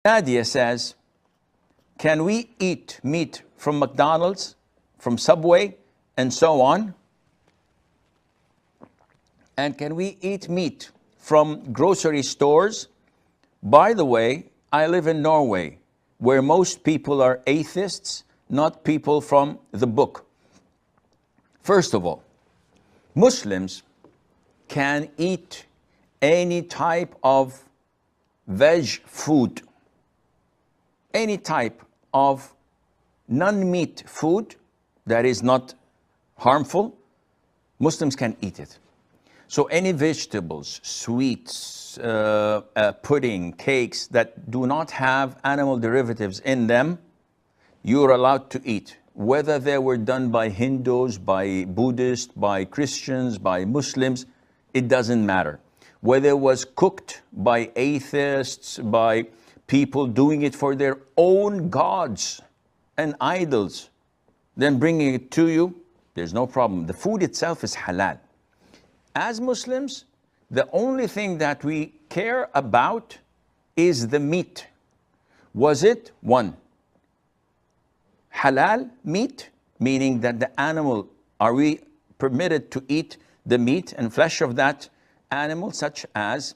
Nadia says, can we eat meat from McDonald's, from Subway, and so on? And can we eat meat from grocery stores? By the way, I live in Norway, where most people are atheists, not people from the book. First of all, Muslims can eat any type of veg food, any type of non-meat food that is not harmful. Muslims can eat it. So any vegetables, sweets, pudding, cakes that do not have animal derivatives in them, you're allowed to eat. Whether they were done by Hindus, by Buddhists, by Christians, by Muslims, it doesn't matter. Whether it was cooked by atheists, by people doing it for their own gods and idols, then bringing it to you, there's no problem. The food itself is halal. As Muslims, the only thing that we care about is the meat. Was it, one, halal meat, meaning that the animal, are we permitted to eat the meat and flesh of that animal, such as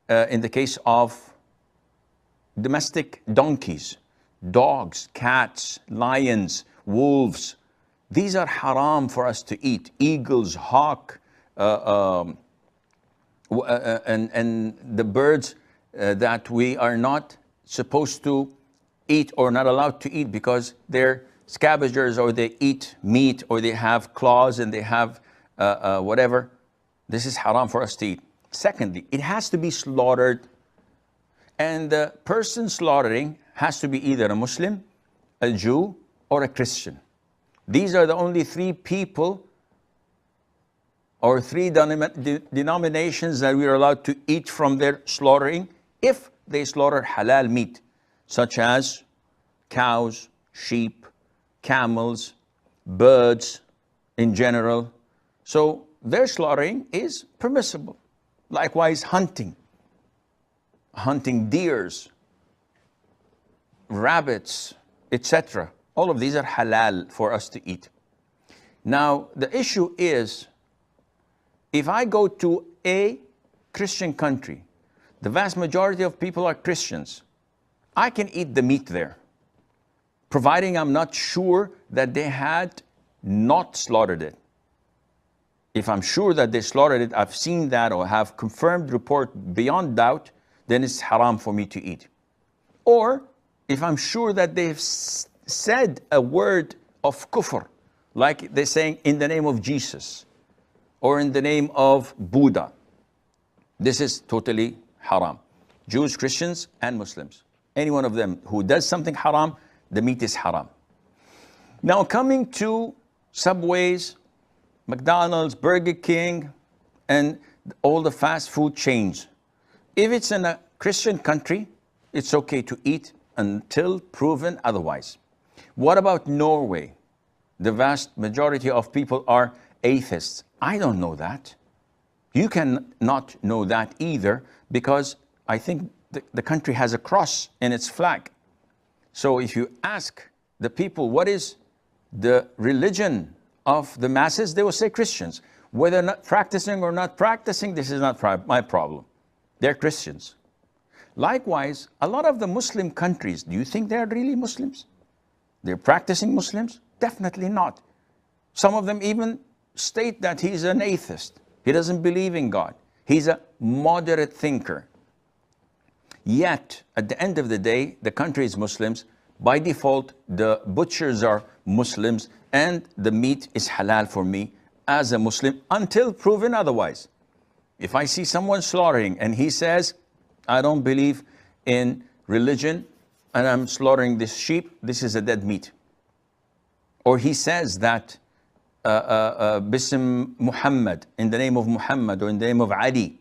in the case of domestic donkeys, dogs, cats, lions, wolves. These are haram for us to eat. Eagles, hawk, and the birds that we are not supposed to eat or not allowed to eat because they're scavengers, or they eat meat, or they have claws and they have whatever. This is haram for us to eat. Secondly, it has to be slaughtered, and the person slaughtering has to be either a Muslim, a Jew, or a Christian. These are the only three people or three denominations that we are allowed to eat from their slaughtering if they slaughter halal meat, such as cows, sheep, camels, birds in general. So their slaughtering is permissible. Likewise, hunting deers, rabbits, etc. All of these are halal for us to eat. Now, the issue is, if I go to a Christian country, the vast majority of people are Christians, I can eat the meat there, providing I'm not sure that they had not slaughtered it. If I'm sure that they slaughtered it, I've seen that or have confirmed report beyond doubt, then it's haram for me to eat. Or if I'm sure that they've said a word of kufr, like they're saying in the name of Jesus or in the name of Buddha, this is totally haram. Jews, Christians, and Muslims. Any one of them who does something haram, the meat is haram. Now coming to Subways, McDonald's, Burger King, and all the fast food chains. If it's in a Christian country, it's okay to eat until proven otherwise. What about Norway? The vast majority of people are atheists. I don't know that. You can not know that either, because I think the country has a cross in its flag. So if you ask the people what is the religion of the masses, they will say Christians. Whether not practicing or not practicing, this is not my problem. They're Christians. Likewise, a lot of the Muslim countries, do you think they're really Muslims? They're practicing Muslims? Definitely not. Some of them even state that he's an atheist. He doesn't believe in God. He's a moderate thinker. Yet, at the end of the day, the country is Muslims. By default, the butchers are Muslims, and the meat is halal for me as a Muslim until proven otherwise. If I see someone slaughtering and he says, I don't believe in religion and I'm slaughtering this sheep, this is a dead meat. Or he says that Bism Muhammad, in the name of Muhammad, or in the name of Ali,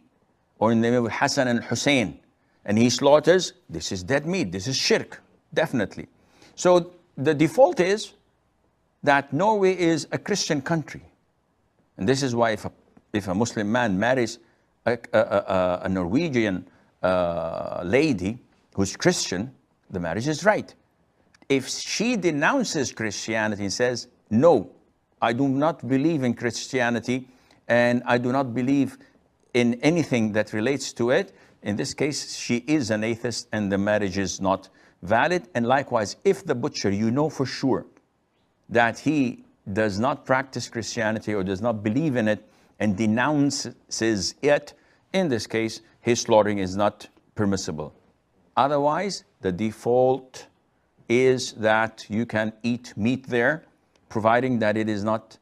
or in the name of Hassan and Hussein, and he slaughters, this is dead meat, this is shirk, definitely. So the default is that Norway is a Christian country. And this is why if a Muslim man marries a Norwegian lady, who's Christian, the marriage is right. If she denounces Christianity and says, no, I do not believe in Christianity and I do not believe in anything that relates to it, in this case, she is an atheist and the marriage is not valid. And likewise, if the butcher, you know for sure that he does not practice Christianity or does not believe in it and denounces it, in this case, his slaughtering is not permissible. Otherwise, the default is that you can eat meat there, providing that it is not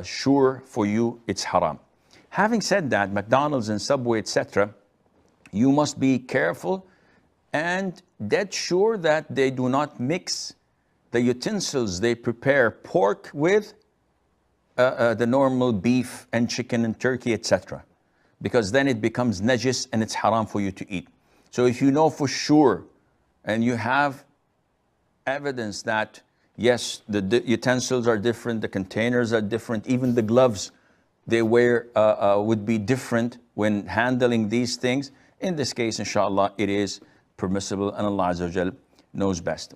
sure for you, it's haram. Having said that, McDonald's and Subway, etc., you must be careful and dead sure that they do not mix the utensils they prepare pork with the normal beef and chicken and turkey, etc. Because then it becomes najis and it's haram for you to eat. So if you know for sure and you have evidence that, yes, the utensils are different, the containers are different, even the gloves they wear would be different when handling these things, in this case, inshallah, it is permissible and Allah Azza wa Jal knows best.